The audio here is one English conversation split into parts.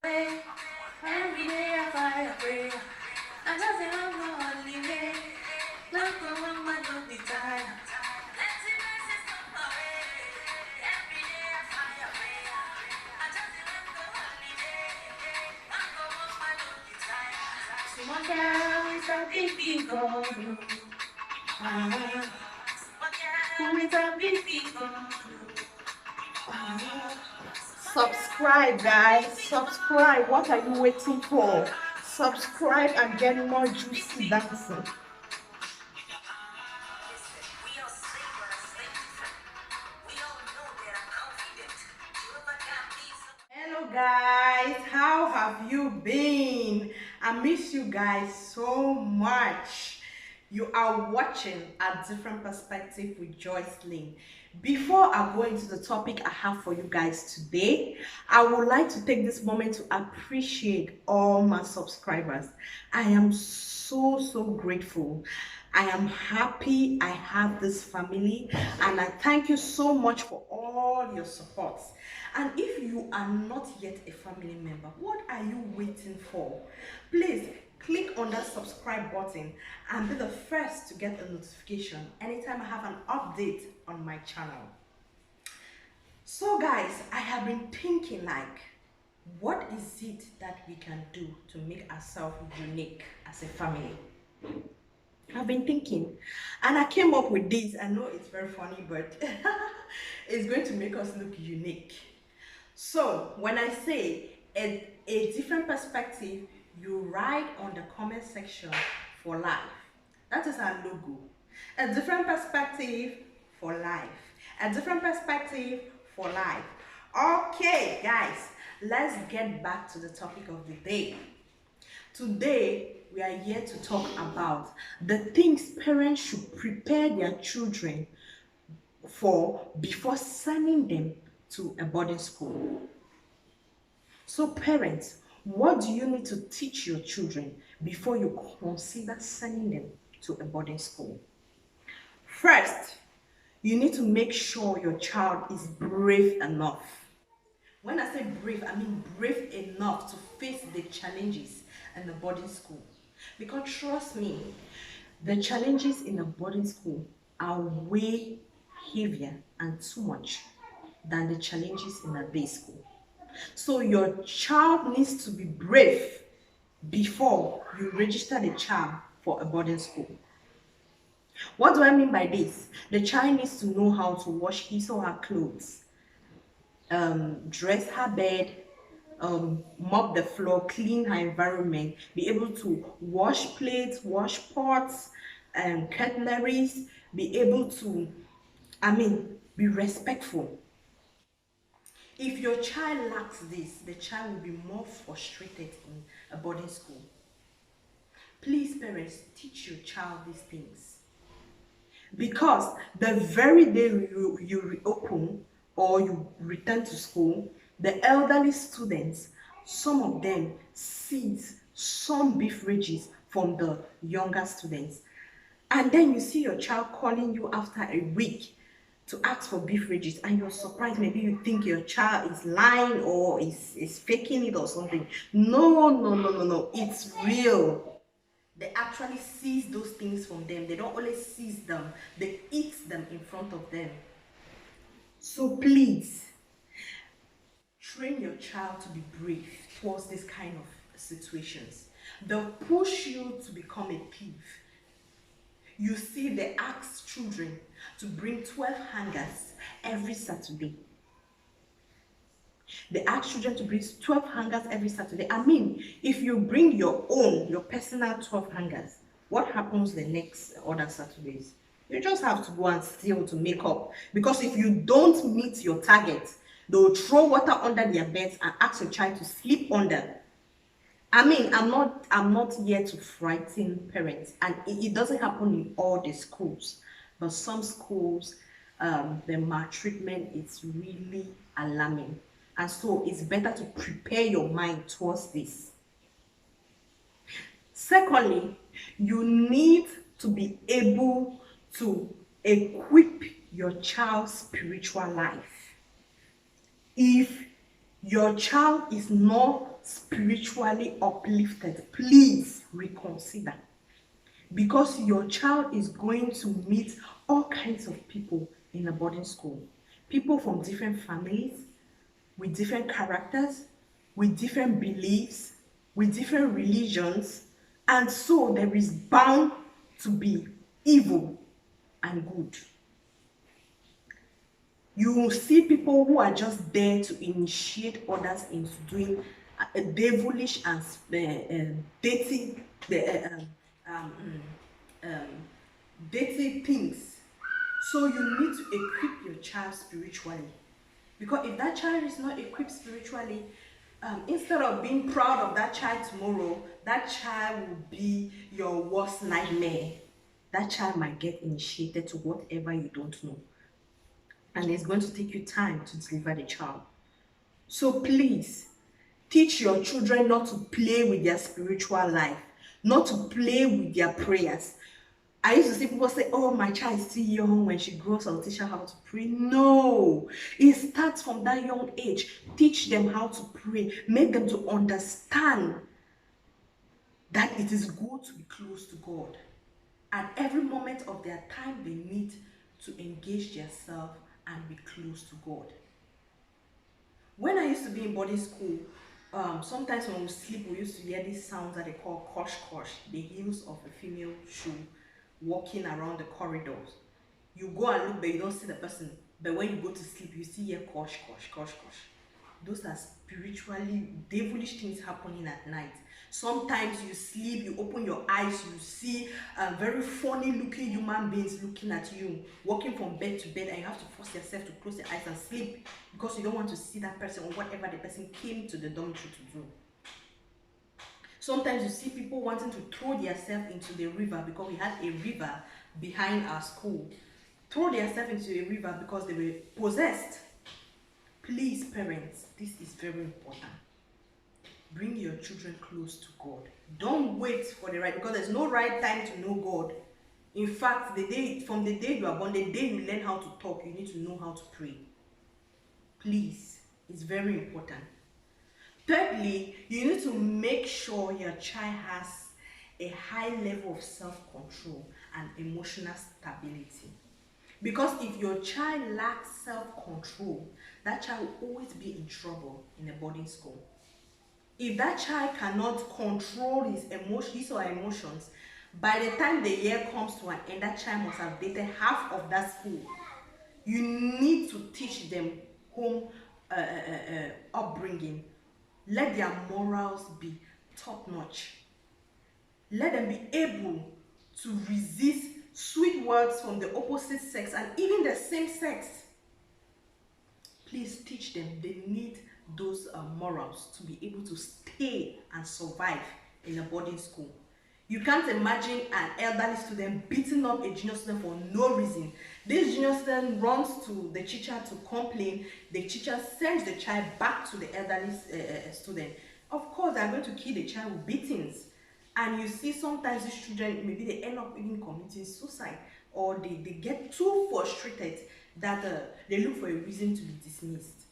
Every day I fight a prayer. I just say I'm no holiday. Not go on my don't be tired. Let the message come my way. Every day I fight a prayer. I just say I'm no holiday. Not go on my don't be tired. Someone down is a big God. Who is a big God? Subscribe, guys. Subscribe. What are you waiting for? Subscribe and get more juicy dancing. Hello guys, how have you been? I miss you guys so much. You are watching A Different Perspective with Joycelyn. Before I go into the topic I have for you guys today, I would like to take this moment to appreciate all my subscribers. I am so grateful. I am happy I have this family, and I thank you so much for all your support. And if you are not yet a family member, what are you waiting for? Please click on that subscribe button and be the first to get a notification anytime I have an update on my channel. So guys, I have been thinking, like, what is it that we can do to make ourselves unique as a family? I've been thinking, and I came up with this. I know it's very funny, but it's going to make us look unique. So when I say a different perspective, you write on the comment section for life. That is our logo. A different perspective for life. A different perspective for life. Okay, guys, let's get back to the topic of the day. Today, we are here to talk about the things parents should prepare their children for before sending them to a boarding school. So parents, what do you need to teach your children before you consider sending them to a boarding school? First, you need to make sure your child is brave enough. When I say brave, I mean brave enough to face the challenges in the boarding school. Because trust me, the challenges in a boarding school are way heavier and too much than the challenges in a day school. So your child needs to be brave before you register the child for a boarding school. What do I mean by this? The child needs to know how to wash his or her clothes, dress her bed, mop the floor, clean her environment, be able to wash plates, wash pots and cutleries, be able to, be respectful. If your child lacks this, the child will be more frustrated in a boarding school. Please, parents, teach your child these things. Because the very day you reopen or you return to school, the elderly students, some of them seize some beverages from the younger students. And then you see your child calling you after a week to ask for beverages, and you're surprised. Maybe you think your child is lying or is faking it or something. No, it's real. They actually seize those things from them. They don't only seize them, they eat them in front of them. So please train your child to be brave towards this kind of situations. They'll push you to become a thief. You see, they ask children to bring 12 hangers every Saturday. They ask children to bring 12 hangers every Saturday. I mean, if you bring your own, your personal 12 hangers, what happens the next other Saturdays? You just have to go and steal to make up. Because if you don't meet your target, they'll throw water under their beds and ask your child to sleep under. I mean, I'm not here to frighten parents, and it doesn't happen in all the schools, but some schools, the maltreatment is really alarming, and so it's better to prepare your mind towards this. Secondly, you need to be able to equip your child's spiritual life. If Your child is not spiritually uplifted, please reconsider. Because your child is going to meet all kinds of people in a boarding school. People from different families, with different characters, with different beliefs, with different religions. And so there is bound to be evil and good. You will see people who are just there to initiate others into doing devilish and dating things. So you need to equip your child spiritually, because if that child is not equipped spiritually, instead of being proud of that child tomorrow, that child will be your worst nightmare. That child might get initiated to whatever you don't know, and it's going to take you time to deliver the child. So please, teach your children not to play with their spiritual life, not to play with their prayers. I used to see people say, oh, my child is still young. When she grows, I'll teach her how to pray. No, it starts from that young age. Teach them how to pray. Make them to understand that it is good to be close to God. At every moment of their time, they need to engage themselves and be close to God. When I used to be in boarding school, sometimes when we sleep, we used to hear these sounds that they call kosh kosh, the heels of a female shoe walking around the corridors. You go and look, but you don't see the person. But when you go to sleep, you still hear kosh kosh kosh kosh. Those are spiritually devilish things happening at night. Sometimes you sleep, you open your eyes, you see very funny looking human beings looking at you, walking from bed to bed, and you have to force yourself to close your eyes and sleep because you don't want to see that person or whatever the person came to the dormitory to do. Sometimes you see people wanting to throw themselves into the river, because we had a river behind our school. Throw themselves into a river because they were possessed. Please, parents, this is very important. Bring your children close to God. Don't wait for the right, because there's no right time to know God. In fact, from the day you are born, the day you learn how to talk, you need to know how to pray. Please, it's very important. Thirdly, you need to make sure your child has a high level of self-control and emotional stability. Because if your child lacks self-control, that child will always be in trouble in a boarding school. If that child cannot control his or her emotions, by the time the year comes to an end, that child must have dated half of that school. You need to teach them home upbringing. Let their morals be top notch. Let them be able to resist sweet words from the opposite sex and even the same sex. Please teach them. They need those morals to be able to stay and survive in a boarding school. You can't imagine an elderly student beating up a junior student for no reason. This junior student runs to the teacher to complain. The teacher sends the child back to the elderly student. Of course, they're going to kill the child with beatings. And you see sometimes these children, maybe they end up even committing suicide, or they get too frustrated that they look for a reason to be dismissed.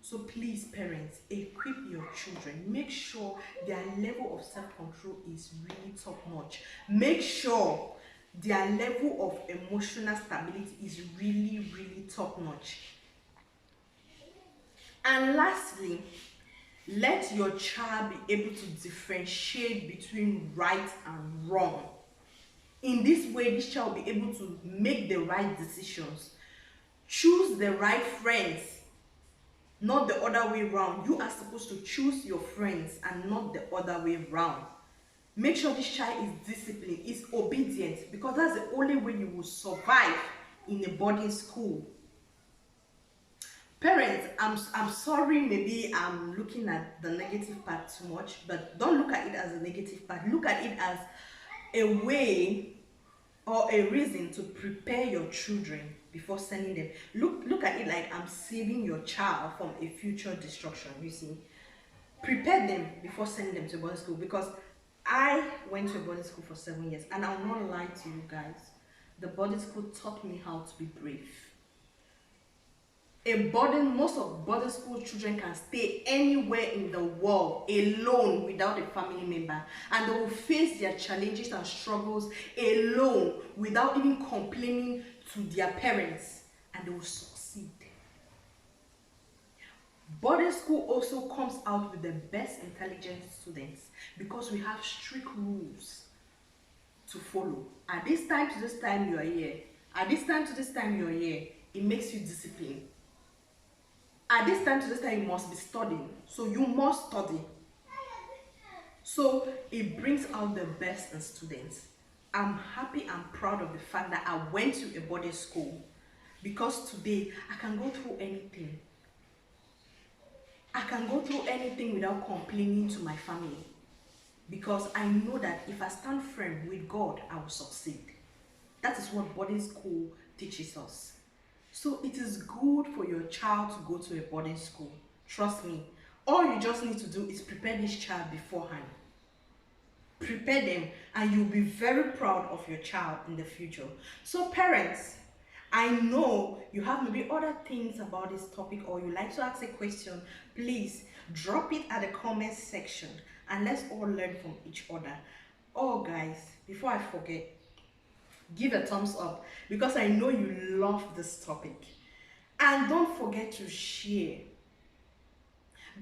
So please, parents, equip your children. Make sure their level of self-control is really top-notch. Make sure their level of emotional stability is really, really top-notch. And lastly, let your child be able to differentiate between right and wrong. In this way, this child will be able to make the right decisions, choose the right friends, not the other way around. You are supposed to choose your friends and not the other way around. Make sure this child is disciplined, is obedient, because that's the only way you will survive in a boarding school. Parents, I'm sorry, maybe I'm looking at the negative part too much, but don't look at it as a negative part. Look at it as a way or a reason to prepare your children before sending them. Look at it like I'm saving your child from a future destruction. You see, prepare them before sending them to boarding school, because I went to a boarding school for 7 years, and I'll not lie to you guys, the boarding school taught me how to be brave. Most of boarding school children can stay anywhere in the world alone without a family member, and they will face their challenges and struggles alone without even complaining to their parents, and they will succeed. Boarding school also comes out with the best intelligent students because we have strict rules to follow. At this time to this time you are here. At this time to this time you are here. It makes you disciplined. At this time to this time you must be studying. So you must study. So it brings out the best in students. I'm happy and proud of the fact that I went to a boarding school because today I can go through anything. I can go through anything without complaining to my family, because I know that if I stand firm with God, I will succeed. That is what boarding school teaches us. So it is good for your child to go to a boarding school. Trust me. All you just need to do is prepare this child beforehand. Prepare them and you'll be very proud of your child in the future. So parents, I know you have maybe other things about this topic, or you like to ask a question. Please drop it at the comment section and let's all learn from each other. Oh guys, before I forget, give a thumbs up because I know you love this topic. And don't forget to share.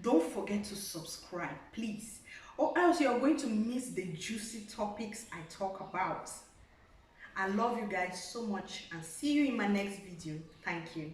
Don't forget to subscribe, please, or else you're going to miss the juicy topics I talk about. I love you guys so much and see you in my next video. Thank you.